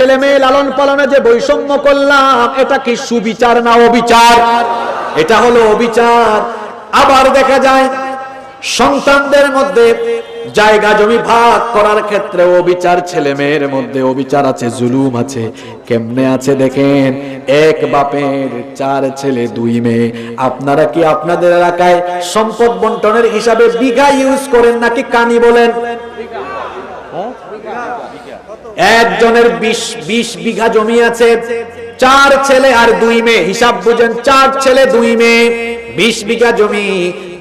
ছেলে মেয়ে লালন পালনে যে বৈষম্য করলাম, এটা কি সুবিচার না অবিচার? এটা হলো অবিচার। আবার দেখা যায় সন্তানদের মধ্যে জায়গা জমি ভাগ করার ক্ষেত্রে অবিচার, ছেলে মেয়ের মধ্যে অবিচার আছে, জুলুম আছে। কেমনে আছে দেখেন, এক বাপের 4 ছেলে 2 মেয়ে। আপনারা কি আপনাদের এলাকায় সম্পদ বন্টনের হিসাবে বিঘা ইউজ করেন নাকি কানি বলেন? একজনের 20 বিঘা জমি আছে, 4 ছেলে আর 2 মেয়ে, হিসাব বুঝেন, 4 ছেলে 2 মেয়ে, 20 বিঘা জমি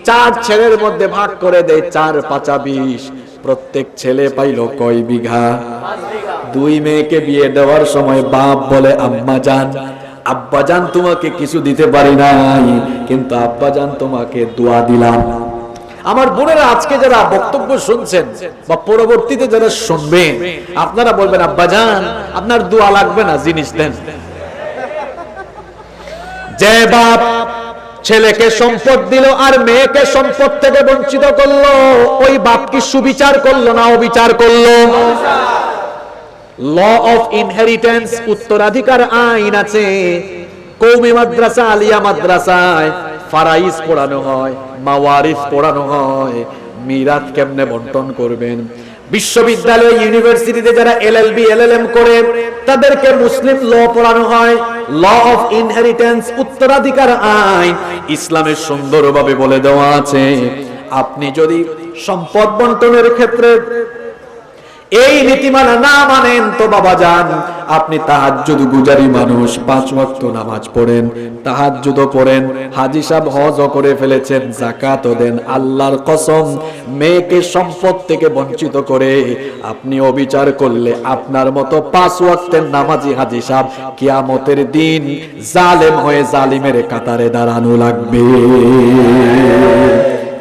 4 ছেলের মধ্যে ভাগ করে দেয়, 4 5 20। প্রত্যেক ছেলে পাইল কয় বিঘা? 2 মেয়েকে বিয়ে দেওয়ার সময় বাপ বলে, আম্মা জান, আব্বা জান তোমাকে কিছু দিতে পারি নাই, কিন্তু আব্বা জান তোমাকে দোয়া দিলাম। আমার বোনেরা আজকে যারা বক্তব্য শুনছেন বা পরবর্তীতে যারা শুনবেন, আপনারা বলবেন, আব্বা জান আপনার দোয়া লাগবে না, জিনিস দেন। যে বাপ ছেলেকে সম্পদ দিল আর মেয়েকে সম্পদ থেকে বঞ্চিত করলো, ওই বাপ কি সুবিচার করলো না অবিচার করলো? ল অফ ইনহেরিটেন্স, উত্তরাধিকার আইন আছে। কওমি মাদ্রাসা, আলিয়া মাদ্রাসায় ফারাইজ পড়ানো হয়, মাওয়ারিস পড়ানো হয়, মিরাত কেমনে বন্টন করবেন। বিশ্ববিদ্যালয় ইউনিভার্সিটিতে যারা এলএলবি এলএলএম করে তাদেরকে মুসলিম ল পড়ানো হয়, ল অফ ইনহেরিটেন্স, উত্তরাধিকার আইন। ইসলামের সুন্দরভাবে বলে দেওয়া আছে, আপনি যদি সম্পদ বন্টনের ক্ষেত্রে এই নীতিমালা না মানেন তো বাবা জান, আপনি তাহাজ্জুদ গুজারি মানুষ, 5 ওয়াক্ত নামাজ পড়েন, তাহাজ্জুদও পড়েন, হাজী সাহেব হজও করে ফেলেছেন, যাকাতও দেন, আল্লাহর কসম মেয়েকে সম্পদ থেকে বঞ্চিত করে আপনি অবিচার করলে আপনার মতো 5 ওয়াক্তের নামাজি হাজী সাহেব কিয়ামতের দিন জালেম হয়ে জালিমের কাতারে দাঁড়ানো লাগবে।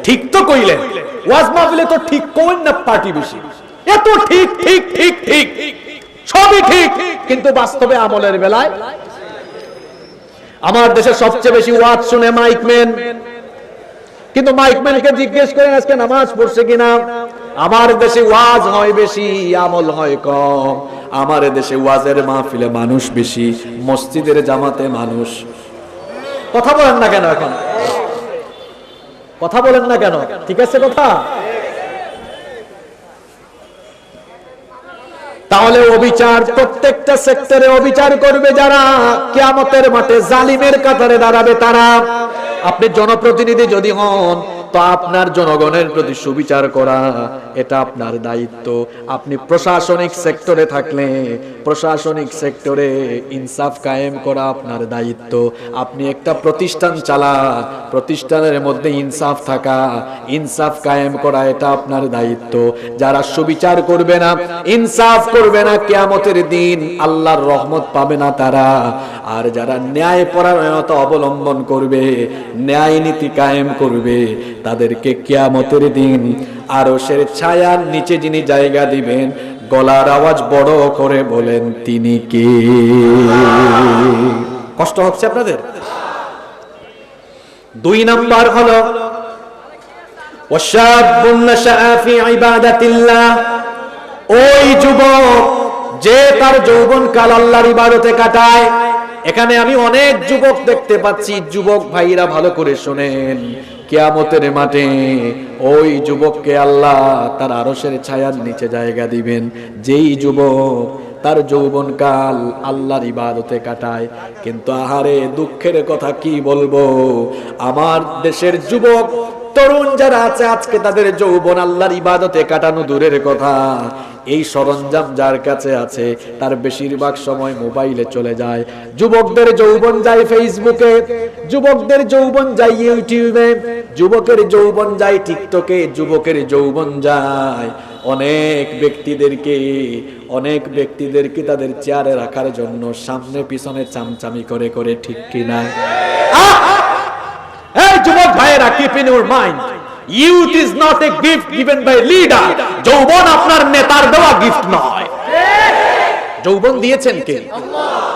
ঠিক তো কইলেন, ওয়াজ মাহফিলে তো ঠিক কইন না, পার্টি বেশি, এত ঠিক ঠিক ঠিক ঠিক সবই ঠিক, কিন্তু বাস্তবে আমলের বেলায়। আমার দেশে সবচেয়ে বেশি ওয়াজ শুনে মাইকম্যান, কিন্তু মাইকম্যানকে জিজ্ঞেস করেন আজকে নামাজ পড়ছে কিনা। আমার দেশে ওয়াজ হয় বেশি, আমল হয় কম। আমার দেশে ওয়াজের মাহফিলে মানুষ বেশি, মসজিদের জামাতে মানুষ। কথা বলেন না কেন? এখন কথা বলেন না কেন? ঠিক আছে কথা? তাহলে অবিচার, প্রত্যেকটা সেক্টরে অবিচার করবে যারা, কিয়ামতের মাঠে জালিমের কাতারে দাঁড়াবে তারা। আপনি জনপ্রতিনিধি যদি হন, তো আপনার জনগণের প্রতি সুবিচার করা এটা আপনার দায়িত্ব। আপনি প্রশাসনিক সেক্টরে থাকলে প্রশাসনিক সেক্টরে ইনসাফ কায়েম করা আপনার দায়িত্ব। আপনি একটা প্রতিষ্ঠান চালান, প্রতিষ্ঠানের মধ্যে ইনসাফ থাকা, ইনসাফ কায়েম করা এটা আপনার দায়িত্ব। যারা সুবিচার করবে না, ইনসাফ করবে না, কিয়ামতের দিন আল্লাহর রহমত পাবে না তারা। আর যারা ন্যায় পরায়ণতা অবলম্বন করবে, ন্যায় নীতি কায়েম করবে, তাদেরকে কিয়ামতের দিন আরশের ছায়ার নিচে যিনি জায়গা দিবেন, গলার আওয়াজ বড় করে বলেন, তিনি কে? কষ্ট হচ্ছে আপনাদের? 2 নাম্বার হলো ওয়াশাবুন নাশআ ফি ইবাদাতিল্লাহ, ওই যুবক যে তার যৌবনকাল আল্লাহর ইবাদতে কাটায়। এখানে আমি অনেক যুবক দেখতে পাচ্ছি, যুবক ভাইরা ভালো করে শুনেন, কিয়ামতের মাঠে ওই যুবককে আল্লাহ তার আরশের ছায়ার নিচে জায়গা দিবেন, যেই যুবক তার যৌবনকাল আল্লাহর ইবাদতে কাটায়। কিন্তু আহারে দুঃখের কথা কি বলবো, আমার দেশের যুবক তরুণ যারা আছে আজকে তাদের যৌবন আল্লাহর ইবাদতে কাটানো দূরের কথা, এই সরঞ্জাম যার কাছে আছে তার বেশিরভাগ সময় মোবাইলে চলে যায়। যুবকদের যৌবন যায় ফেসবুকে, যুবকদের যৌবন যায় ইউটিউবে, যুবকের যৌবন যায় টিকটকে, যুবকের যৌবন যায় অনেক ব্যক্তিদেরকে তাদের চেয়ারে রাখার জন্য সামনে পিছনে চামচামি করে করে, ঠিক কিনা? এই যুবক ভাইয়েরা, keep in your mind, youth is not a gift given by leader. যৌবন আপনার নেতার দেওয়া গিফট নয়। যৌবন দিয়েছেন কে?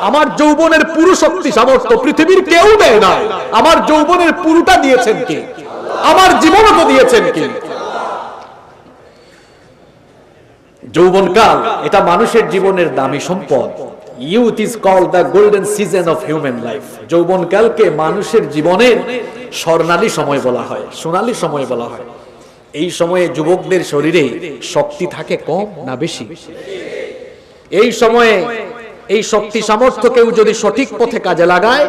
আমার যৌবনের পুরো শক্তি সামর্থ্য পৃথিবীর কেউ দেয় না। আমার যৌবনের পুরোটা দিয়েছেন কে? আমার জীবনও তো দিয়েছেন কে? যৌবনকাল এটা মানুষের জীবনের দামি সম্পদ। Youth is called the golden season of human life. যৌবনকালকে মানুষের জীবনের স্বর্ণালী সময় বলা হয়, সোনালী সময় বলা হয়। এই সময়ে যুবকদের শরীরে শক্তি থাকে কম না বেশি? এই সময়ে এই শক্তি সামর্থ্য কেউ যদি সঠিক পথে কাজে লাগায়,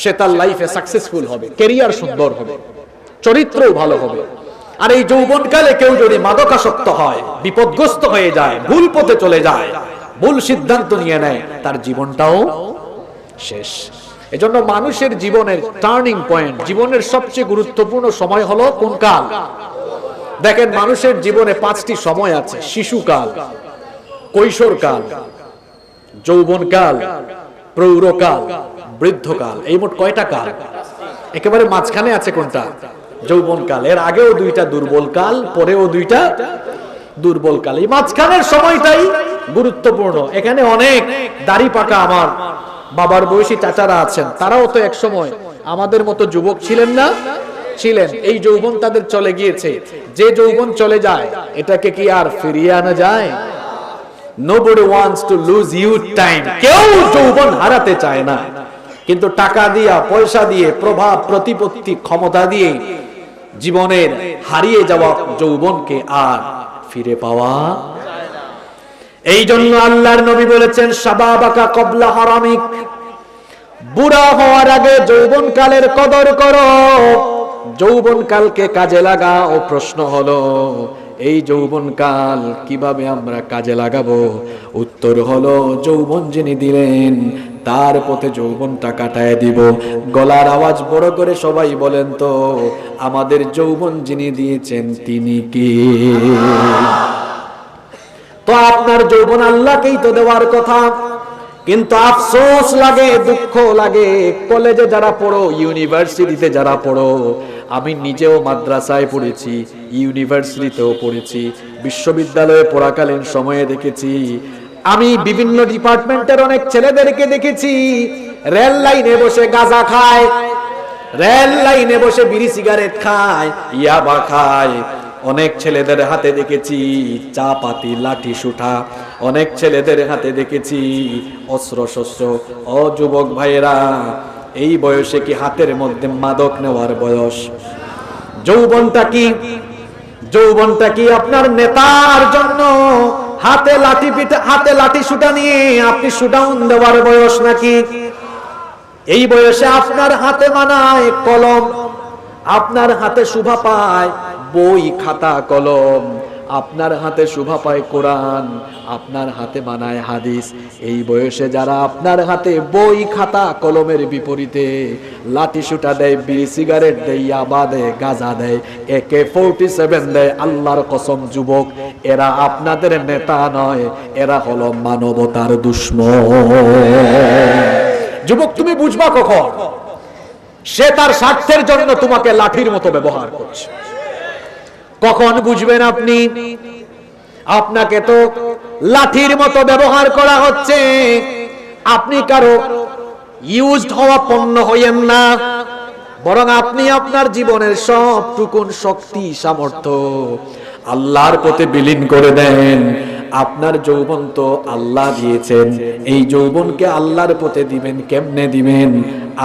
সে তার লাইফে সাকসেসফুল হবে, ক্যারিয়ার সুন্দর হবে, চরিত্রও ভালো হবে। আর এই যৌবনকালে কেউ যদি মাদকাসক্ত হয়, বিপদগ্রস্ত হয়ে যায়, ভুল পথে চলে যায়, ভুল সিদ্ধান্ত নিয়ে নেয়, তার জীবনটাও শেষ। এজন্য মানুষের জীবনের টার্নিং পয়েন্ট, জীবনের সবচেয়ে গুরুত্বপূর্ণ সময় হলো কোন কাল? দেখেন, মানুষের জীবনে 5টি সময় আছে: শিশুকাল, কৈশোরকাল, যৌবনকাল, প্রৌঢ়কাল, বৃদ্ধকাল। এই মোট কয়টা কাল? একেবারে মাঝখানে আছে কোনটা? যৌবনকাল। এর আগেও 2টা দুর্বল কাল, পরেও 2টা দুর্বল কাল। এই মাঝখানের সময়টাই গুরুত্বপূর্ণ। এখানে অনেক দাড়ি পাকা আমার বাবার বয়সী চাচারা আছেন, তারাও তো এক সময় আমাদের মতো যুবক ছিলেন না? ছিলেন। এই যৌবন তাদের চলে গিয়েছে। যে যৌবন চলে যায়, এটাকে কি আর ফিরিয়ে আনা যায়? Nobody wants to lose youth time. কেউ যৌবন হারাতে চায় না, কিন্তু টাকা দিয়া, পয়সা দিয়ে, প্রভাব প্রতিপত্তি, ক্ষমতা দিয়ে জীবনের হারিয়ে যাওয়া যৌবনকে আর ফিরে পাওয়া এই জন্য আল্লাহর নবী বলেছেন, শাবাবাকা ক্বাবলা হারামিক, বুড়া হওয়ার আগে যৌবনকালের কদর করো, যৌবনকালকে কাজে লাগাও। প্রশ্ন হলো, এই যৌবনকাল কিভাবে আমরা কাজে লাগাবো? উত্তর হলো, যৌবন যিনি দিলেন তার পথে যৌবনটা কাটায় দিব। গলার আওয়াজ বড় করে সবাই বলেন তো, আমাদের যৌবন যিনি দিয়েছেন তিনি কে? তো আপনার যৌবন আল্লাহকেই তো দেওয়ার কথা, কিন্তু আফসোস লাগে, দুঃখ লাগে, কলেজে যারা পড়ো, ইউনিভার্সিটিতে যারা পড়ো, আমি নিজেও মাদ্রাসায় পড়েছি, ইউনিভার্সিটিতেও পড়েছি, বিশ্ববিদ্যালয়ে পড়াকালীন সময়ে দেখেছি, আমি বিভিন্ন ডিপার্টমেন্টের অনেক ছেলেদেরকে দেখেছি রেল লাইনে বসে গাঁজা খায়, রেল লাইনে বসে বিড়ি সিগারেট খায়, ইয়াবা খায়। অনেক ছেলেদের হাতে দেখেছি চা পাতি, লাঠি সুঠা, অনেক ছেলেদের হাতে দেখেছি অস্ত্র শস্ত্র। ও যুবক ভাইয়েরা, এই বয়সে কি হাতের মধ্যে মাদক নেওয়ার বয়স? যৌবনটা কি? যৌবনটা কি আপনার নেতার জন্য হাতে লাঠি পিঠে, হাতে লাঠি সুটা নিয়ে আপনি শুডাউন দেওয়ার বয়স নাকি? এই বয়সে আপনার হাতে মানায় কলম, আপনার হাতে শোভা পায় বই, খাতা, কলম, আপনার হাতে শোভা পায় কোরআন, আপনার হাতে মানায় হাদিস। এই বয়সে যারা আপনার হাতে বই, খাতা, কলমের বিপরীতে লাঠি সুটা দেয়, বিড়ি সিগারেট দেয়, ইয়াবা দেয়, গাঁজা দেয়, AK-47 দেয়, আল্লাহর কসম যুবক, এরা আপনাদের নেতা নয়, এরা হলো মানবতার দুশ্মন। যুবক, তুমি বুঝবা কখন সে তার স্বার্থের জন্য তোমাকে লাঠির মতো ব্যবহার করছে? কখন বুঝবেন আপনি? আপনাকে তো লাঠির মতো ব্যবহার করা হচ্ছে। আপনি কারো ইউজড হওয়া পণ্য হইয়েন না, বরং আপনি আপনার জীবনের সবটুকুন শক্তি, সামর্থ্য আল্লাহর পথে বিলীন করে দেন। আপনার যৌবন তো আল্লাহ দিয়েছেন, এই যৌবনকে আল্লাহর পথে দিবেন কেমনে দিবেন?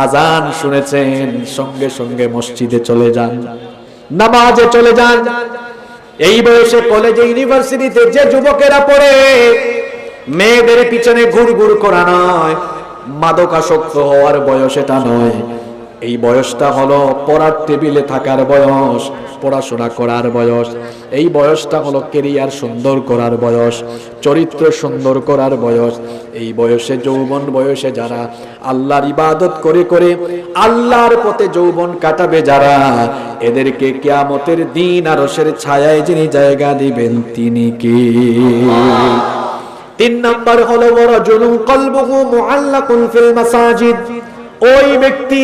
আজান শুনেছেন, সঙ্গে সঙ্গে মসজিদে চলে যান, নামাজে চলে যান। এই বয়সে কলেজে, ইউনিভার্সিটিতে যে যুবকেরা পড়ে, মেয়েদের পিছনে ঘুরঘুর করা নয়, মাদকাসক্ত হওয়ার বয়স এটা নয়। এই বয়সটা হলো পড়ার টেবিলে থাকার বয়স, পড়াশোনা করার বয়স। এই বয়সটা হলো ক্যারিয়ার সুন্দর করার বয়স, চরিত্র সুন্দর করার বয়স। এই বয়সে, যৌবন বয়সে যারা আল্লাহর ইবাদত করে করে আল্লাহর পথে যৌবন কাটাবে যারা, এদেরকে কিয়ামতের দিন আরশের ছায়ায় যিনি জায়গা দিবেন তিনি কে? 3 নাম্বার হলো ওয়ারাজুলুন কলবুহু মুআল্লাকুন ফিল মাসাজিদ। ওই ব্যক্তি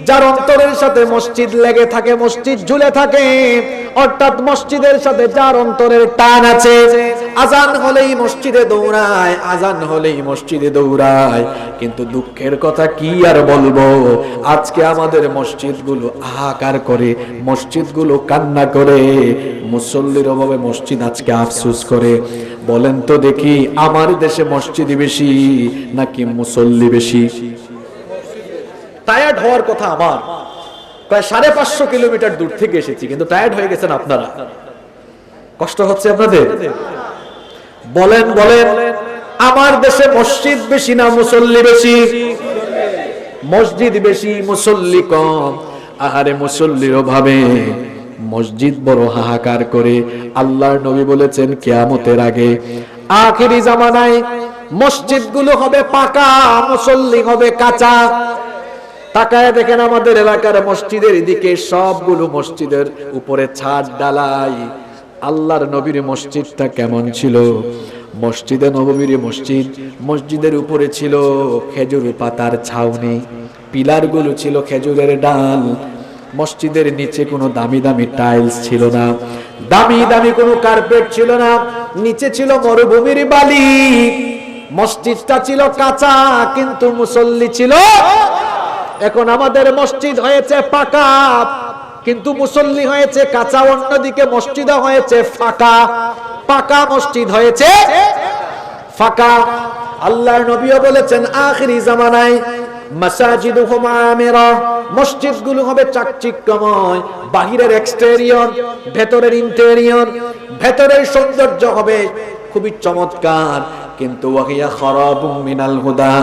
যার অন্তরের সাথে মসজিদ লেগে থাকে, মসজিদ ঝুলে থাকে, অর্থাৎ মসজিদের সাথে যার অন্তরের টান আছে, আজান হলেই মসজিদে দৌড়ায়, আজান হলেই মসজিদে দৌড়ায়। কিন্তু দুঃখের কথা কি আর বলবো, আজকে আমাদের মসজিদগুলো হাহাকার করে, মসজিদগুলো কান্না করে, মুসল্লির অভাবে মসজিদ আজকে আফসোস করে। বলেন তো দেখি, আমার দেশে মসজিদ বেশি নাকি মুসল্লি বেশি? টায়ার্ড হওয়ার কথা আমার, প্রায় 550 কিলোমিটার দূর থেকে এসেছি, কিন্তু টায়ার্ড হয়ে গেছেন আপনারা। কষ্ট হচ্ছে আপনাদের? বলেন বলেন, আমার দেশে মসজিদ বেশি না মুসল্লি বেশি? মসজিদ বেশি, মুসল্লি কম। আহারে মুসল্লির অভাবে মসজিদ বড় হাহাকার করে। আল্লাহর নবী বলেছেন কিয়ামতের আগে, আখিরি জামানায় মসজিদগুলো হবে পাকা, মুসল্লি হবে কাঁচা। তাকায় দেখেন আমাদের এলাকার মসজিদের দিকে, সবগুলো মসজিদের উপরে ছাদ ঢালাই। আল্লাহর নবীর মসজিদটা কেমন ছিল? মসজিদে নববীর মসজিদ, মসজিদের উপরে ছিল খেজুর পাতার ছাউনি, পিলার গুলো ছিল খেজুরের ডাল। মসজিদের নিচে কোনো দামি দামি টাইলস ছিল না, দামি দামি কোনো কার্পেট ছিল না, নিচে ছিল মরুভূমির বালি। মসজিদটা ছিল কাঁচা, কিন্তু মুসল্লি ছিল। এখন আমাদের মসজিদ হয়েছে পাকা, কিন্তু মুসল্লি হয়েছে কাঁচা। অন্যদিকে মসজিদ হয়েছে ফাঁকা, পাকা মসজিদ হয়েছে ফাঁকা। আল্লাহর নবীও বলেছেন আখিরি জামানায় মাসাজিদুহুম আমিরা, মসজিদগুলো হবে চাকচিক্যময়। বাহিরের এক্সটেরিয়র, ভেতরের ইন্টেরিয়র, ভেতরের সৌন্দর্য হবে খুবই চমৎকার, কিন্তু ওয়াহিয়া খারাবুম মিনাল হুদা,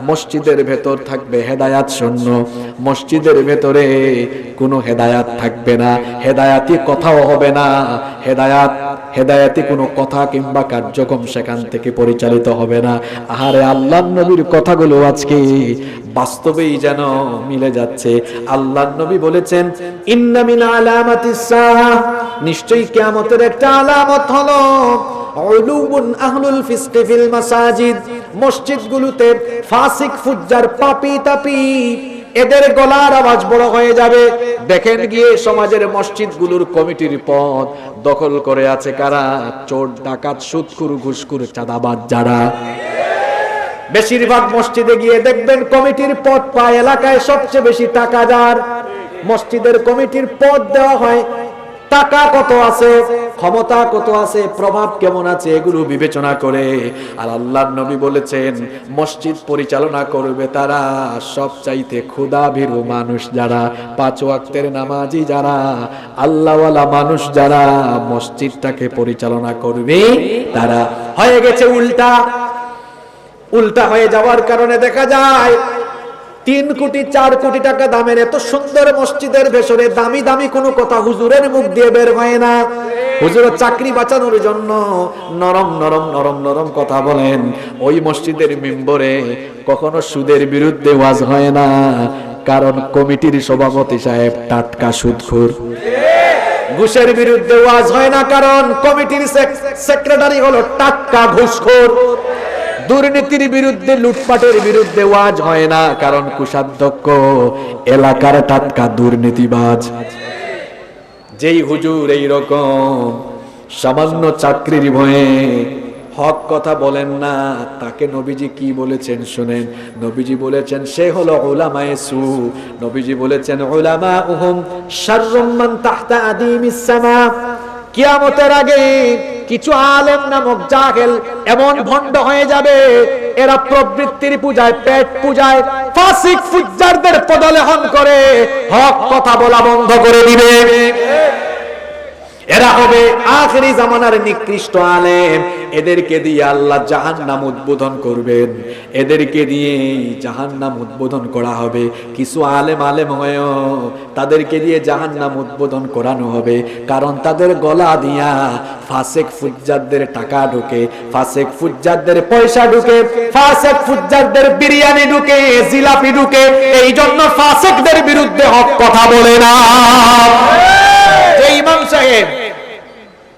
মসজিদের ভেতর থাকবে হেদায়াত শূন্য। মসজিদের ভেতরে কোনো হেদায়াত থাকবে না, হেদায়াতি কথাও হবে না, হেদায়াতি কোনো কথা কিংবা কার্যক্রম সেখান থেকে পরিচালিত হবে না। আহারে আল্লাহর নবীর কথাগুলো আজকে বাস্তবেই যেন মিলে যাচ্ছে। আল্লাহর নবী বলেছেন ইন্না মিন আলামাতিস সাআহ, নিশ্চয়ই কিয়ামতের একটা আলামত হলো উলুবুন আহলুল ফিসকি ফিল মাসাজিদ, মসজিদগুলোতে ফাসিক ফুজ্জার পাপী তাপী এদের গলার আওয়াজ বড় হয়ে যাবে। দেখেন গিয়ে সমাজের মসজিদগুলোর কমিটির পদ দখল করে আছে কারা? চোর ডাকাত সুদখোর ঘুষখোর চাঁদাবাজ যারা। বেশিরভাগ মসজিদে গিয়ে দেখবেন কমিটির পদ পায় এলাকায় সবচেয়ে বেশি টাকা যার। মসজিদের কমিটির পদ দেওয়া হয়, টাকা কত আছে, ক্ষমতা কত আছে, প্রভাব কেমন আছে, এগুলো বিবেচনা করে। আর আল্লাহর নবী বলেছেন মসজিদ পরিচালনা করবে তারা সবচাইতে ক্ষুধাভীরু মানুষ যারা, 5 ওয়াক্তের নামাজি যারা, আল্লাহওয়ালা মানুষ যারা মসজিদটাকে পরিচালনা করবে তারা। হয়ে গেছে উল্টা। উল্টা হয়ে যাওয়ার কারণে দেখা যায় 3 কোটি 4 কোটি টাকা দামের এত সুন্দর মসজিদের ভেতরে দামি দামি কোনো কথা হুজুরের মুখ দিয়ে বের হয় না। হুজুরের চাকরি বাঁচানোর জন্য নরম নরম নরম নরম কথা বলেন। ওই মসজিদের মিম্বরে কখনো সুদের বিরুদ্ধে ওয়াজ হয় না, কারণ কমিটির সভাপতি সাহেব টাটকা সুদখোর। ঘুষের বিরুদ্ধে ওয়াজ হয় না, কারণ কমিটির সেক্রেটারি হলো টাটকা ঘুষখোর। দুর্নীতির বিরুদ্ধে, লুটপাটের বিরুদ্ধে ওয়াজ হয় না, কারণ কোষাধ্যক্ষ এলাকার টাটকা দুর্নীতিবাজ। যেই হুজুর এই রকম সামান্য চাকরির ভয়ে হক কথা বলেন না, তাকে নবীজি কি বলেছেন শুনেন। নবীজি বলেছেন সে হলো উলামায়ে সু। নবীজি বলেছেন উলামাউহুম শাররুম মান তাহতা আদিমিস সামা। কিয়ামতের আগে কিছু আলেম নামক জাহেল এমন ভণ্ড হয়ে যাবে, এরা প্রবৃত্তির পূজায়, পেট পূজায় ফাসিক ফুজ্জারদের পদলেহন করে হক কথা বলা বন্ধ করে দিবে। এরা হবে আখিরি জামানার নিকৃষ্ট আলেম। এদেরকে দিয়ে আল্লাহ জাহান্নাম উদ্বোধন করবেন, এদেরকে দিয়ে জাহান্নাম উদ্বোধন করা হবে। কিছু আলেম হয়েও তাদেরকে দিয়ে জাহান্নাম উদ্বোধন করানো হবে, কারণ তাদের গলা দিয়া ফাসিক ফুজ্জারদের টাকা ঢুকে, ফাসিক ফুজ্জারদের পয়সা ঢুকে, ফাসিক ফুজ্জারদের বিরিয়ানি ঢুকে, জিলাপি ঢুকে। এই জন্য ফাসিকদের বিরুদ্ধে হক কথা বলে না। ইমাম সাহেব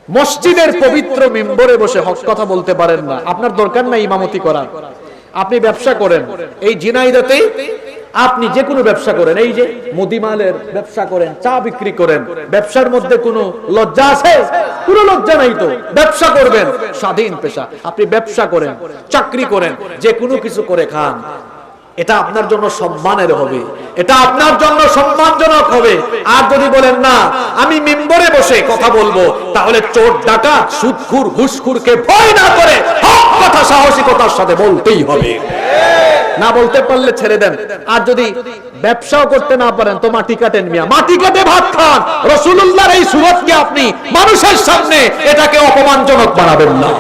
মসজিদের পবিত্র মিম্বরে বসে হক কথা বলতে পারেন না, আপনার দরকার নাই ইমামতি করার। আপনি ব্যবসা করেন, এই ঝিনাইদহে আপনি যে কোনো ব্যবসা করেন, এই যে মুদিমালের ব্যবসা করেন, চা বিক্রি করেন, ব্যবসার মধ্যে কোনো লজ্জা আছে? কোনো লজ্জা নাই তো। ব্যবসা করবেন, স্বাধীন পেশা। আপনি ব্যবসা করেন, চাকরি করেন, যে কোনো কিছু করে খান, এটা আপনার জন্য সম্মানের হবে, এটা আপনার জন্য সম্মানজনক হবে। আর যদি বলেন না আমি মিম্বরে বসে কথা বলবো, তাহলে চোর ডাকাত সুদখোর ঘুষখোরকে ভয় না করে হক কথা সাহসিকতার সাথে বলতেই হবে। না বলতে পারলে ছেড়ে দেন। আর যদি ব্যবসাও করতে না পারেন তো মাটি কাটেন মিয়া, মাটি কেটে ভাত খান। রাসূলুল্লাহর এই সুন্নতকে আপনি মানুষের সামনে এটাকে অপমানজনক বানাবেন না।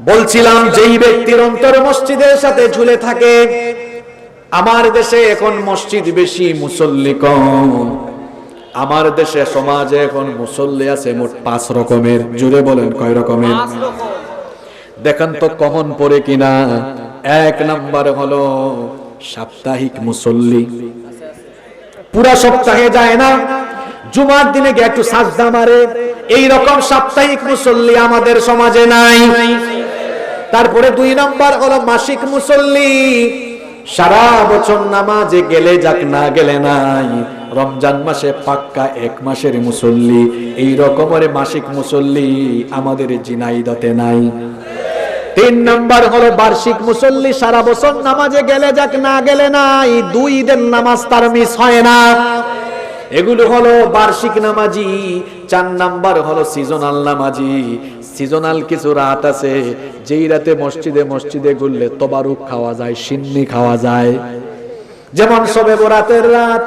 বলছিলাম যেই ব্যক্তির অন্তর মসজিদের সাথে ঝুলে থাকে, আমার দেশে এখন মসজিদ বেশি মুসল্লি কম। আমার দেশে সমাজে এখন মুসল্লি আছে মোট 5 রকমের। জুড়ে বলেন কয় রকমের? দেখেন তো কমন পড়ে কিনা। 1 নাম্বার হলো সাপ্তাহিক মুসল্লি, পুরা সপ্তাহে যায় না, জুমার দিনে গিয়ে একটু সাজদা মারে, এই রকম সাপ্তাহিক মুসল্লি আমাদের সমাজে নাই। তারপরে 2 নাম্বার হলো মাসিক মুসল্লি, সারা বছর নামাজে গেলে যাক না গেলে নাই, রমজান মাসে পাক্কা 1 মাসের মুসল্লি। এই রকমের মাসিক মুসল্লি আমাদের ঝিনাইদহে নাই। 3 নাম্বার হলো বার্ষিক মুসল্লি, সারা বছর নামাজে গেলে যাক না গেলে নাই, 2 ঈদের নামাজ তার মিস হয় না। এগুলো হলো বার্ষিক নামাজি। 4 নাম্বার হলো সিজনাল নামাজি। সিজনাল কিছু রাত আছে যেই রাতে মসজিদে মসজিদে ঘুরলে তবারুক খাওয়া যায়, সিন্নি খাওয়া যায়, যেমন শবে বরাতের রাত,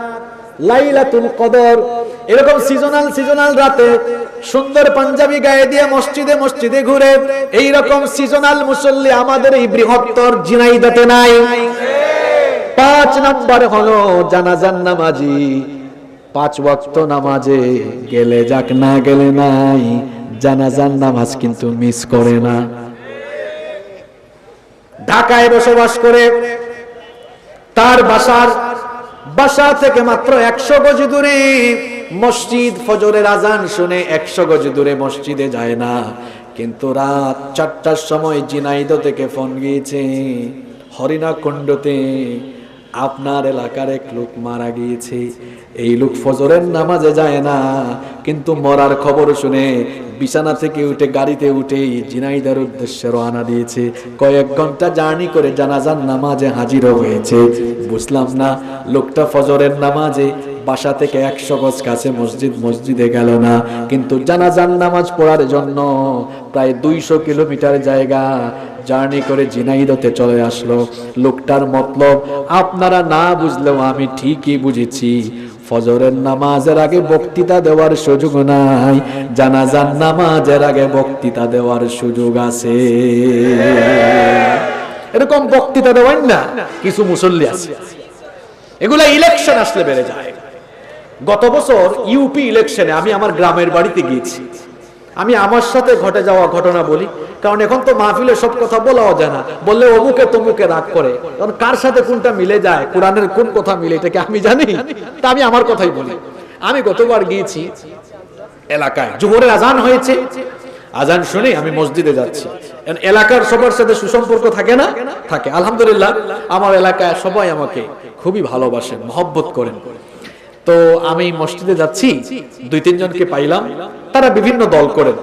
লাইলাতুল কদর। এরকম সিজনাল রাতে সুন্দর পাঞ্জাবি গায়ে দিয়ে মসজিদে মসজিদে ঘুরে, এই রকম সিজনাল মুসল্লি আমাদের এই বৃহত্তর ঝিনাইদহে নাই। 5 নাম্বার হলো জানাজার নামাজি, 5 ওয়াক্ত নামাজে গেলে যাক না গেলে নাই, জানাজার নামাজ কিন্তু মিস করে না। ঢাকায় বসবাস করে, তার বাসা থেকে মাত্র 100 গজ দূরে মসজিদ, ফজরের আজান শুনে 100 গজ দূরে মসজিদে যায় না, কিন্তু রাত 4টার সময় ঝিনাইদহ থেকে ফোন গিয়েছে, হরিণাকুণ্ডতে আপনার এলাকার এক লোক মারা গিয়েছে। এই লোক ফজরের নামাজে যায় না, কিন্তু মরার খবর শুনে বিছানা থেকে উঠে গাড়িতে উঠে ঝিনাইদহের উদ্দেশ্যে রওনা দিয়েছে। কয়েক ঘন্টা জার্নি করে জানাজার নামাজে হাজির হয়েছে। বুঝলাম না, লোকটা ফজরের নামাজে বাসা থেকে 100 গজ কাছে মসজিদে গেল না, কিন্তু জানাজার নামাজ পড়ার জন্য প্রায় 200 কিলোমিটার জায়গা জার্নি করে ঝিনাইদহতে চলে আসলো। লোকটার মতলব আপনারা না বুঝলেও আমি ঠিকই বুঝেছি, ফজরের নামাজের আগে বক্তৃতা দেওয়ার সুযোগ নাই, জানাজার নামাজের আগে বক্তৃতা দেওয়ার সুযোগ আছে। এরকম বক্তৃতা দেওয়ার না কিছু মুসল্লি আছে, এগুলা ইলেকশন আসলে বেড়ে যায়। গত বছর ইউপি ইলেকশনে আমি আমার গ্রামের বাড়িতে গিয়েছি। আমি আমার সাথে ঘটে যাওয়া ঘটনা বলি, কারণ এখন তো মাহফিলে সব কথা বলাও যায় না, বললে অমুকে তমুকে রাগ করে, কারণ কার সাথে কোনটা মিলে যায়, কোরআনের কোন কথা মিলে এটাকে আমি জানি। তা আমি আমার কথাই বলি। আমি গতবার গিয়েছি এলাকায়, জোহরের আজান হয়েছে, আজান শুনে আমি মসজিদে যাচ্ছি। এলাকার সবার সাথে সুসম্পর্ক থাকে না? থাকে। আলহামদুলিল্লাহ আমার এলাকায় সবাই আমাকে খুবই ভালোবাসেন, মহব্বত করেন। তো আমি মসজিদে যাচ্ছি, 2-3 জনকে পাইলাম, তারা বিভিন্ন দল করেন।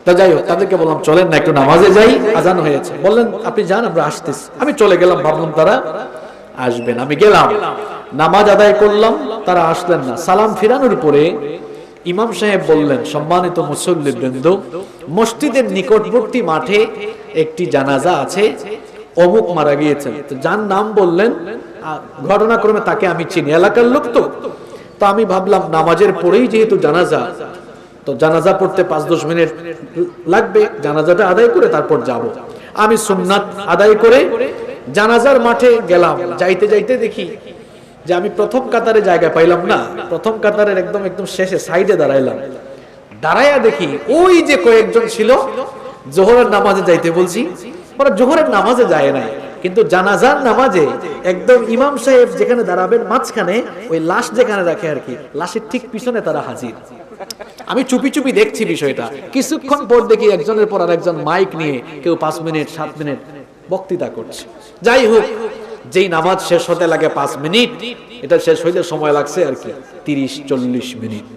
তা যাই হোক, তাদেরকে বললাম চলেন না একটু নামাজে যাই, আজান হয়েছে। বললেন আপনি যান, আমরা আসতেছি। আমি চলে গেলাম, ভাবলাম তারা আসবেন। আমি গেলাম, নামাজ আদায় করলাম, তারা আসলেন না। সালাম ফিরানোর পরে ইমাম সাহেব বললেন, সম্মানিত মুসল্লিবৃন্দ, মসজিদের নিকটবর্তী মাঠে একটি জানাজা আছে, অমুক মারা গিয়েছেন। তো যার নাম বললেন, ঘটনাক্রমে তাকে আমি চিনি, এলাকার লোক তো। তো আমি ভাবলাম নামাজের পরেই যেহেতু জানাজা, তো জানাজা পড়তে 5-10 মিনিট লাগবে, জানাজাটা আদায় করে তারপর যাব। আমি সুন্নাত আদায় করে জানাজার মাঠে গেলাম। যাইতে যাইতে দেখি যে আমি প্রথম কাতারে জায়গা পাইলাম না, প্রথম কাতারের একদম শেষে সাইডে দাঁড়াইলাম। দাঁড়াইয়া দেখি ওই যে কয়েকজন ছিল জোহরের নামাজে যাইতে বলছি, ওরা জোহরের নামাজে যায় নাই, কিন্তু জানাজার নামাজে একদম ইমাম সাহেব যেখানে দাঁড়াবেন মাঝখানে, ওই লাশ যেখানে রাখে আর কি, লাশের ঠিক পিছনে তারা হাজির। আমি চুপি চুপি দেখছি বিষয়টা। কিছুক্ষণ পর দেখি একজনের পর আরেকজন মাইক নিয়ে, কেউ 5 মিনিট 7 মিনিট বক্তৃতা করছে। যাই হোক, যেই নামাজ শেষ হতে লাগে 5 মিনিট, এটা শেষ হইতে সময় লাগছে আর কি 30-40 মিনিট।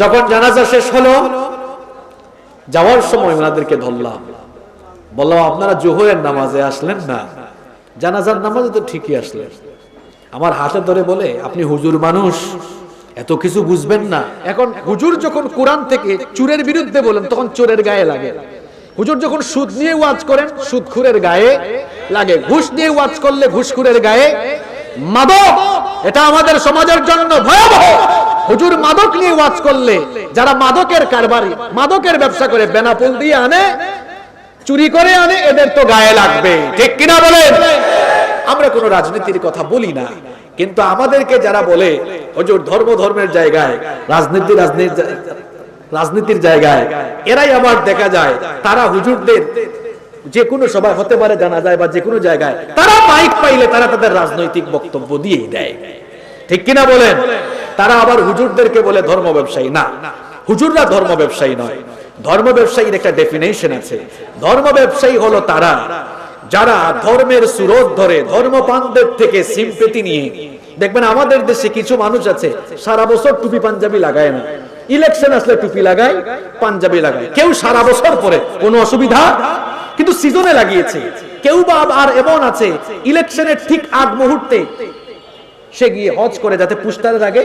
যখন জানাজা শেষ হলো, যাওয়ার সময় ওনাদেরকে ধরলাম, বললাম আপনারা জোহরের নামাজে আসলেন না, জানাজার নামাজে তো ঠিকই আসলেন। আমার হাতে ধরে বলে, আপনি হুজুর মানুষ, এত কিছু বুঝবেন না। এখন হুজুর যখন কোরআন থেকে চোরের বিরুদ্ধে বলেন, তখন চোরের গায়ে লাগে। হুজুর যখন সুদ নিয়ে ওয়াজ করেন, সুদখোরের গায়ে লাগে। ঘুষ নিয়ে ওয়াজ করলে ঘুষখোরের গায়ে। মাদক, এটা আমাদের সমাজের জন্য ভয়াবহ। হুজুর মাদক নিয়ে ওয়াজ করলে, যারা মাদকের কারবারি, মাদকের ব্যবসা করে, বেনাপোল দিয়ে আনে, চুরি করে আনে, এদের তো গায়ে লাগবে। ঠিক কিনা বলেন? আমরা কোনো রাজনীতির কথা বলি না, কিন্তু আমাদেরকে যারা বলে হুজুর ধর্মের জায়গায় রাজনীতির জায়গায়, এরাই আবার দেখা যায় তারা হুজুরদের যে কোনো সভা হতে পারে, জানা যায় বা যে কোনো জায়গায়, তারা মাইক পাইলে তারা তাদের রাজনৈতিক বক্তব্য দিয়েই দেয়। ঠিক কিনা বলেন? তারা আবার হুজুরদেরকে বলে ধর্ম ব্যবসায়ী। না, হুজুররা ধর্ম ব্যবসায়ী নয়। ধর্ম ব্যবসায়ীর একটা ডেফিনেশন আছে। ধর্ম ব্যবসায়ী হলো তারা যারা ধর্মের সুরত ধরে, ধর্মপানদের থেকে সিম্পেথি নিয়ে। দেখবেন আমাদের দেশে কিছু মানুষ আছে সারা বছর টুপি পাঞ্জাবি লাগায় না, ইলেকশন আসলে টুপি লাগায়, পাঞ্জাবি লাগায়। কেউ সারা বছর পরে, কোনো অসুবিধা, কিন্তু সিজনে লাগিয়েছে। কেউ বা আর এমন আছে ইলেকশনের ঠিক আগ মুহূর্তে সে গিয়ে হজ করে, যাতে পুস্টারের আগে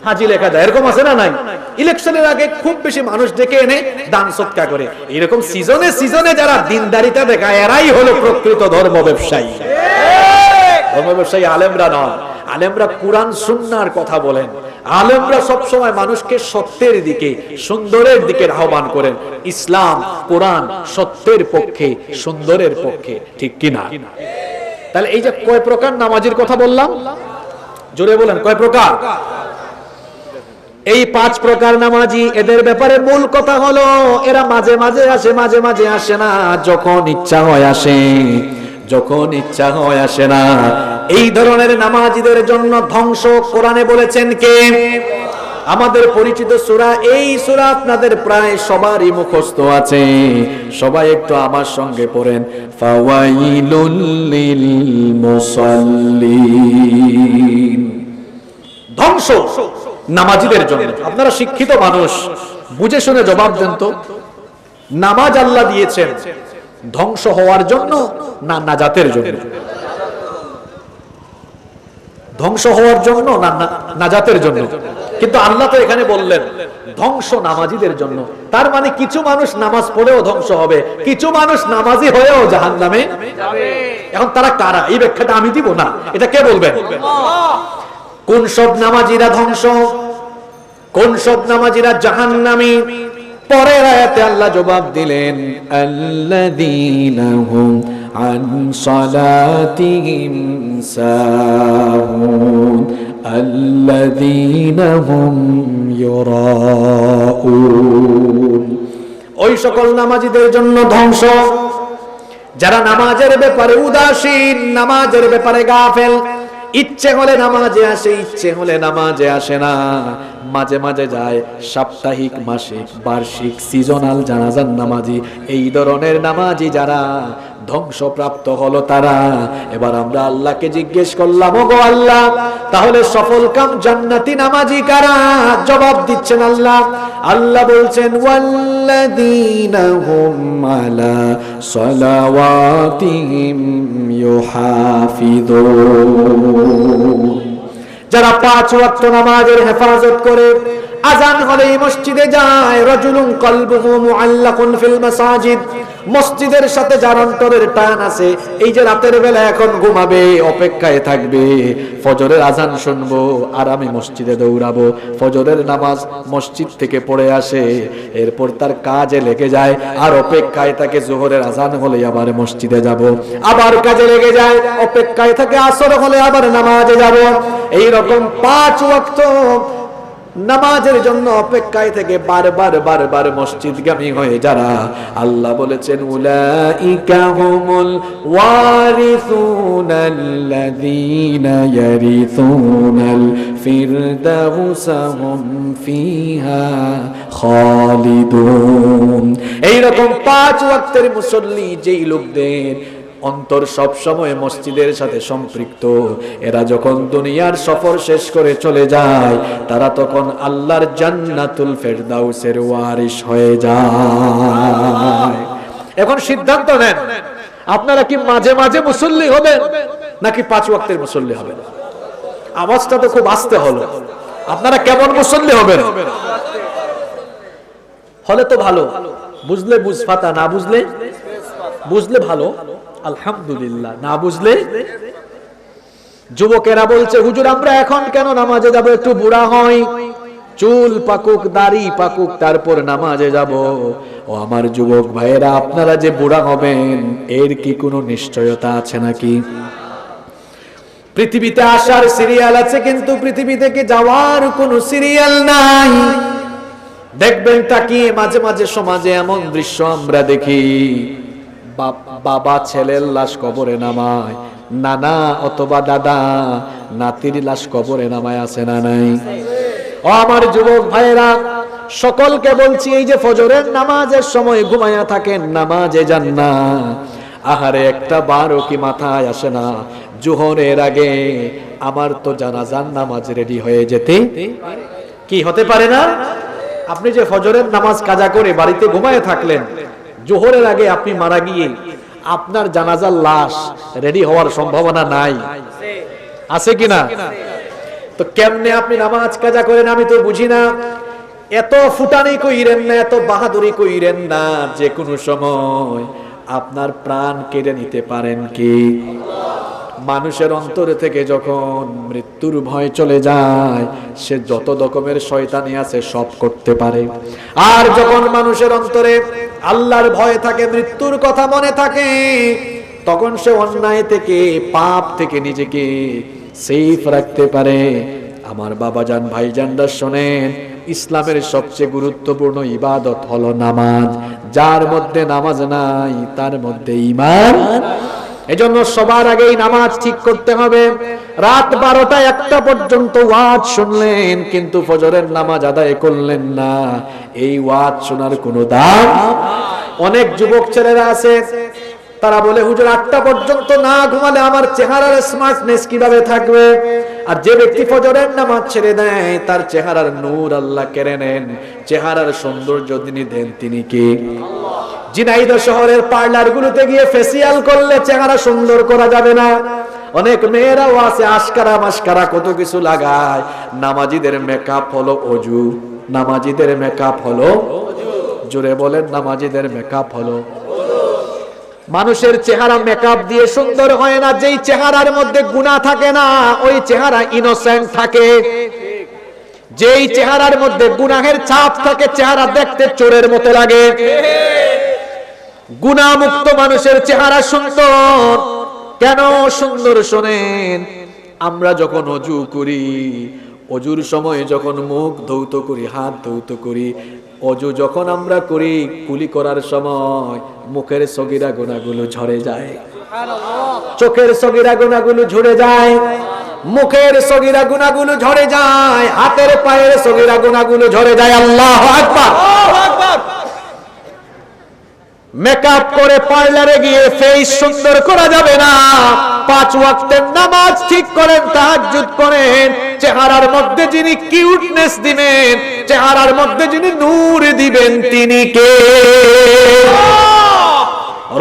হাজি লেখা যায়। এরকম আছে না নাই? ইলেকশনের আগে খুব বেশি মানুষ ডেকে এনে দান সৎকার করে। এরকম সিজনে যারা দিনদারিতা দেখায়, এরাই হলো প্রকৃত ধর্ম ব্যবসায়ী। ধর্ম ব্যবসায়ী আলেমরা নয়। আলেমরা কোরআন সুন্নাহর কথা বলেন। আলেমরা সব সময় মানুষকে সত্যের দিকে, সুন্দরের দিকে আহ্বান করেন। ইসলাম, কোরআন সত্যের পক্ষে, সুন্দরের পক্ষে। ঠিক কিনা? তাহলে এই যে কয় প্রকার নামাজের কথা বললাম, জোরে বলেন, কয় প্রকার? এই 5 প্রকার নামাজি। এদের ব্যাপারে মূল কথা হলো, এরা মাঝে মাঝে আসে, মাঝে মাঝে আসে না। যখন ইচ্ছা হয় আসে, যখন ইচ্ছা হয় আসে না। এই ধরনের নামাজিদের জন্য ধ্বংস কোরআনে বলেছেন কে? আমাদের পরিচিত সূরা। এই সূরা আপনাদের প্রায় সবারই মুখস্থ আছে। সবাই একটু আমার সঙ্গে পড়েন, ফাওয়াইলুল লিল মুসাল্লিন। ধ্বংস নামাজিদের জন্য। আপনারা শিক্ষিত মানুষ, বুঝে শুনে জবাব দেন তো, নামাজ আল্লাহ দিয়েছেন ধ্বংস হওয়ার জন্য না নাজাতের জন্য? ধ্বংস হওয়ার জন্য না নাজাতের জন্য? কিন্তু আল্লাহ তো এখানে বললেন ধ্বংস নামাজিদের জন্য। তার মানে কিছু মানুষ নামাজ পড়েও ধ্বংস হবে, কিছু মানুষ নামাজি হয়েও জাহান্নামে যাবে। এখন তারা কারা? এই ব্যাখ্যাটা আমি দিব না, এটা কে বলবেন? কোন সব নামাজিরা ধ্বংস, কোন সব নামাজিরা জাহান্নামী? পরের আয়াতে আল্লাহ জবাব দিলেন, আল্লাযীনা হুম আন সালাতিহিম সাহুন আল্লাযীনা হুম ইউরাউন। ওই সকল নামাজীদের জন্য ধ্বংস যারা নামাজের ব্যাপারে উদাসীন, নামাজের ব্যাপারে গাফেল। ইচ্ছে হলে নামাজে আসে, ইচ্ছে হলে নামাজে আসে না। মাঝে মাঝে যায়, সাপ্তাহিক, মাসিক, বার্ষিক, সিজনাল জানাজার নামাজি। এই ধরনের নামাজি যারা ধ্বংসপ্রাপ্ত হলো তারা। এবার আমরা আল্লাহকে জিজ্ঞেস করলাম, ওগো আল্লাহ, তাহলে সফল কাম জান্নাতি নামাজি কারা? জবাব দিচ্ছেন আল্লাহ। আল্লাহ বলছেন, ওয়াল্লাযীনা হুম আলা সালাওয়াতিহিম ইউহাফিযুন। যারা 5 ওয়াক্ত নামাজের হেফাজত করে, আজান হলেই মসজিদে যায়। রাজুলুন কলবুহু মুআল্লাকুন ফিল মাসাজিদ। মসজিদের সাথে যার অন্তরের টান আছে, এই যে রাতের বেলা এখন ঘুমাবে, অপেক্ষায় থাকবে ফজরের আজান শুনবো আর আমি মসজিদে দৌড়াবো। ফজরের নামাজ মসজিদ থেকে পড়ে আসে, এরপর তার কাজে লেগে যায়, আর অপেক্ষায় থাকে জোহরের আজান হলে আবার মসজিদে যাব, আবার কাজে লেগে যায়, অপেক্ষায় থাকে আসর হলে আবার নামাজে যাব। এই রকম 5 ওয়াক্ত নামাজের জন্য অপেক্ষায় থেকে বারবার মসজিদগামী হয়ে যারা, আল্লাহ বলেছেন উলাইকা হুমুল ওয়ারিসুনাল্লাযীনা ইয়ারিসুনাল ফিরদাউসা হুম ফিহা খালিদুন। এইরকম 5 ওয়াক্তের মুসল্লি যেই লোকদের অন্তর সব সময় মসজিদের সাথে সম্পৃক্ত, এরা যখন দুনিয়ার সফর শেষ করে চলে যায়, তারা তখন আল্লাহর জান্নাতুল ফেরদাউসের ওয়ারিস হয়ে যায়। এখন সিদ্ধান্ত নেন, আপনারা কি মাঝে মাঝে মুসল্লি হবেন নাকি 5 ওয়াক্তের মুসল্লি হবেন? আওয়াজটা তো খুব আস্তে হলো। আপনারা কেমন মুসল্লি হবেন? হলে তো ভালো, বুঝলে বুঝফাতা, না বুঝলে ভালো আলহামদুলিল্লাহ, না বুঝলে। যুবকেরা বলছে হুজুর আমরা এখন কেন নামাজে যাব, একটু বুড়া হই, চুল পাকুক, দাড়ি পাকুক, তারপর নামাজে যাব। ও আমার যুবক ভাইয়েরা, আপনারা যে বুড়া হবেন এর কি কোনো নিশ্চয়তা আছে নাকি? পৃথিবীতে আসার সিরিয়াল আছে, কিন্তু পৃথিবী থেকে যাওয়ার কোনো সিরিয়াল নাই। দেখবেন তাকিয়ে মাঝে মাঝে সমাজে এমন দৃশ্য আমরা দেখি, বাবা ছেলের লাশ কবরে নামায়, নানা অথবা দাদা নাতির লাশ কবরে নামায়, আছে না নাই? ও আমার যুবক ভাইয়েরা, সকলকে বলছি, এই যে ফজরের নামাজের সময় ঘুমায়া থাকেন, নামাজে যান না। আহারে একটা বারও কি মাথায় আসে না, জোহরের আগে আমার তো জানাজার নামাজ রেডি হয়ে যেতে কি হতে পারে না? আপনি যে ফজরের নামাজ কাজা করে বাড়িতে ঘুমায় থাকলেন, জোহরের আগে আপনি মারা গিয়ে আপনার জানাজার লাশ রেডি হওয়ার সম্ভাবনা নাই, আছে কিনা? তো কেমনে আপনি নামাজ কাজা করেন আমি তো বুঝি না। এত ফুটানি কইরেন না, এত বাহাদুরি কইরেন না, যে কোনো সময় আপনার প্রাণ কেড়ে নিতে পারেন কি? মানুষের অন্তরে থেকে যখন মৃত্যুর ভয় চলে যায়, সে যত রকমের শয়তানি আছে সব করতে পারে। আর যখন মানুষের অন্তরে আল্লাহর ভয় থাকে, মৃত্যুর কথা মনে থাকে, তখন সে অন্যায় থেকে, পাপ থেকে নিজেকে সেফ রাখতে পারে। আমার বাবাজান ভাইজানরা শোনেন, ইসলামের সবচেয়ে গুরুত্বপূর্ণ ইবাদত হলো নামাজ। যার মধ্যে নামাজ নাই তার মধ্যে ঈমান। এজন্য সবার আগেই নামাজ ঠিক করতে হবে। রাত 12টা 1টা পর্যন্ত ওয়াজ শুনলেন, কিন্তু ফজরের নামাজ আদায় করলেন না, এই ওয়াজ শোনার কোনো দাম। অনেক যুবক ছেলেরা আছে, তারা বলে হুজুর 8টা পর্যন্ত না ঘুমালে আমার চেহারার স্মার্টনেস কিভাবে থাকবে? আর যে ব্যক্তি ফজরের নামাজ ছেড়ে দেয়, তার চেহারার নূর আল্লাহ কেড়ে নেন, চেহারার সৌন্দর্য যিনি দেন তিনি কে? ঝিনাইদহ শহরের পার্লার গুলোতে গিয়ে ফেসিয়াল করলে চেহারা সুন্দর করা যাবে না। অনেক মেয়েরাও আছে আশকারা মাশকারা কত কিছু লাগায়। নামাজিদের মেকআপ হলো অজু, নামাজিদের মেকআপ হলো, জোরে বলেন, নামাজিদের মেকআপ হলো। মানুষের চেহারা মেকআপ দিয়ে সুন্দর হয় না। যেই চেহারার মধ্যে গুনাহ থাকে না, ওই চেহারা ইনোসেন্ট থাকে। যেই চেহারার মধ্যে গুনাহের ছাপ থাকে, চেহারা দেখতে চোরের মতো লাগে। গুনাহমুক্ত মানুষের চেহারা সুন্দর। কেন সুন্দর শোনেন, আমরা যখন অজু করি, অজুর সময় যখন মুখ ধৌত করি, হাত ধৌত করি, অজু যখন আমরা করি, কুলি করার সময় মুখের সগীরা গুনাহগুলো ঝরে যায়, চোখের সগীরা গুনাহগুলো ঝরে যায়, মুখের সগীরা গুনাহগুলো ঝরে যায়, হাতের পায়ের সগীরা গুনাহগুলো ঝরে যায়। আল্লাহু আকবার। মেকআপ করে পার্লারে গিয়ে ফেস সুন্দর করা যাবে না। 5 ওয়াক্তের নামাজ ঠিক করেন, তাহাজ্জুদ করেন, চেহারার মধ্যে যিনি কিউটনেস দিবেন, চেহারার মধ্যে যিনি নূর দিবেন, তিনি কে?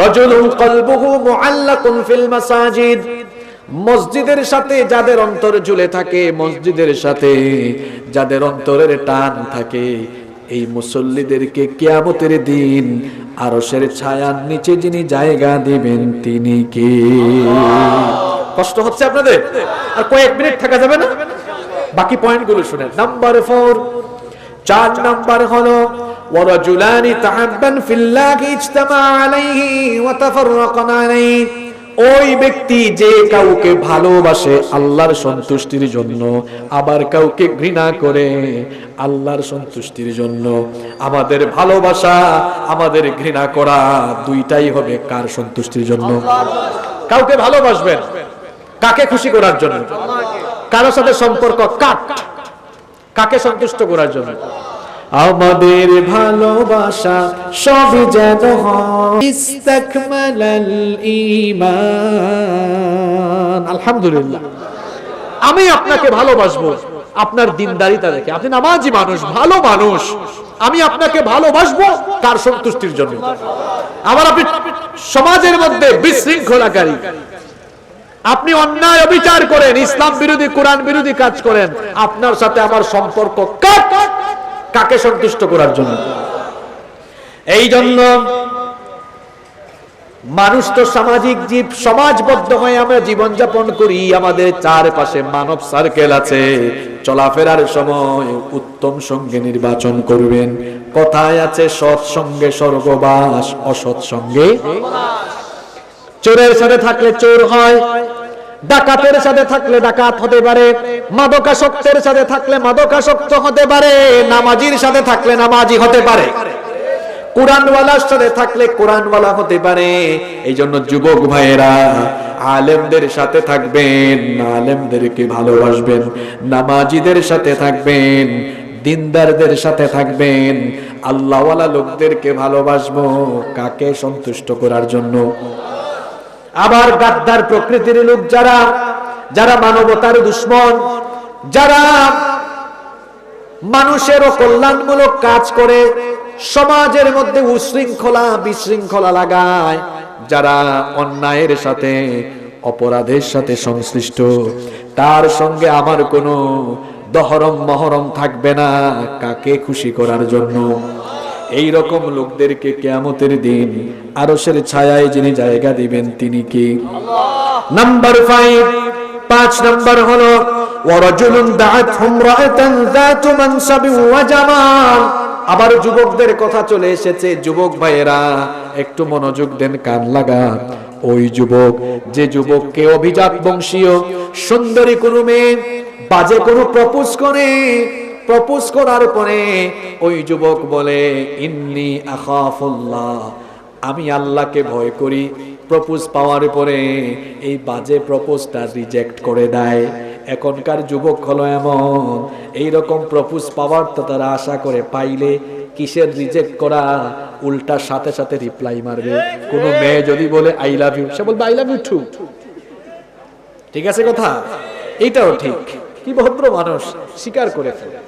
রাজুলুন কলবুহু মুআল্লাকুন ফিল মাসাজিদ। মসজিদের সাথে যাদের অন্তর ঝুলে থাকে, মসজিদের সাথে যাদের অন্তরের টান থাকে, এই মুসল্লিদেরকে কিয়ামতের দিন আরশের ছায়ার নিচে যিনি জায়গা দিবেন তিনি কে? কষ্ট হচ্ছে আপনাদের? আর কয়েক মিনিট থাকা যাবে না? বাকি পয়েন্টগুলো শুনেন। নাম্বার 4, 4 নাম্বার হলো ওয়ারাজুলানি তাহাব্বান ফিল্লাহি ইজতামা আলাইহি ওয়া তাফাররাকা আলাইহি। ওই ব্যক্তি যে কাউকে ভালোবাসে আল্লাহর সন্তুষ্টির জন্য, আবার কাউকে ঘৃণা করে আল্লাহর সন্তুষ্টির জন্য, আমাদের ভালোবাসা আমাদের ঘৃণা করা দুইটাই হবে কার সন্তুষ্টির জন্য? কাউকে ভালোবাসবেন কাকে খুশি করার জন্য? কারোর সাথে সম্পর্ক কাকে সন্তুষ্ট করার জন্য? আমাদের ভালোবাসা সবই যেন হয় ইস্তাকমালাল ঈমান। আলহামদুলিল্লাহ, আমি আপনাকে ভালোবাসবো আপনার দ্বীনদারিতা দেখে। আপনি নামাজি মানুষ, ভালো মানুষ, আমি আপনাকে ভালোবাসবো কার সন্তুষ্টির জন্য? আবার আপনি সমাজের মধ্যে বিশৃঙ্খলাকারী, আপনি অন্যায় অবিচার করেন, ইসলাম বিরোধী কোরআন বিরোধী কাজ করেন, আপনার সাথে আমার সম্পর্ক কাকে সন্তুষ্ট করার জন্য? এই জন্য মানুষ তো সামাজিক জীব, সমাজবদ্ধ হয়ে আমরা জীবন যাপন করি। আমাদের চারপাশে মানব সার্কেল আছে। চলাফেরার সময় উত্তম সঙ্গে নির্বাচন করবেন। কথায় আছে সৎ সঙ্গে স্বর্গবাস, অসৎ সঙ্গে। চোরের সাথে থাকলে চোর হয়, ডাকাতের সাথে থাকলে ডাকাত হতে পারে, মাদকাসক্তের সাথে থাকলে মাদকাসক্ত হতে পারে, নামাজির সাথে থাকলে নামাজি হতে পারে, কোরআনওয়ালার সাথে থাকলে কোরআনওয়ালা হতে পারে। এই জন্য যুবক ভাইয়েরা আলেমদের সাথে থাকবেন, আলেমদেরকে ভালোবাসবেন, নামাজিদের সাথে থাকবেন, দিনদারদের সাথে থাকবেন, আল্লাহওয়ালা লোকদেরকে ভালোবাসবো কাকে সন্তুষ্ট করার জন্য? আবার গাদ্দার প্রকৃতির লোক যারা, যারা মানবতার দুশ্মন, যারা মানুষের কল্যাণমূলক কাজ করে, সমাজের মধ্যে উশৃঙ্খলা বিশৃঙ্খলা লাগায়, যারা অন্যায়ের সাথে অপরাধের সাথে সংশ্লিষ্ট, তার সঙ্গে আমার কোনো দহরম মহরম থাকবে না কাকে খুশি করার জন্য? এই রকম লোকদেরকে কিয়ামতের দিন আরশের ছায়ায় যিনি জায়গা দিবেন তিনি কি? নাম্বার 5 নাম্বার হলো ওয়ারাজুলুন দাআতহু ইমরাআতান যাতু মানসাবিন ওয়া জামাল। আবার যুবকদের কথা চলে এসেছে। যুবক ভাইয়েরা একটু মনোযোগ দেন, কান লাগান। ওই যুবক, যে যুবককে অভিজাত বংশীয় সুন্দরী কোনো মেয়ে বাজে কোনো প্রপোজ করে, প্রপোজ করার পরে ওই যুবক বলে ইন্নী আখাফুল্লাহ, আমি আল্লাহকে ভয় করি, প্রপোজ পাওয়ার পরে এই বাজে প্রপোজটা রিজেক্ট করে দেয়। এখনকার যুবক হলো এমন, এইরকম প্রপোজ পাওয়ার তো তারা আশা করে, পাইলে কিসের রিজেক্ট করা, উল্টা সাথে সাথে রিপ্লাই মারবে। কোন মেয়ে যদি বলে আই লাভ ইউ, সে বলবে আই লাভ ইউ টু। ঠিক আছে কথা? এইটাও ঠিক। কি ভদ্র মানুষ, স্বীকার করে ফেলে।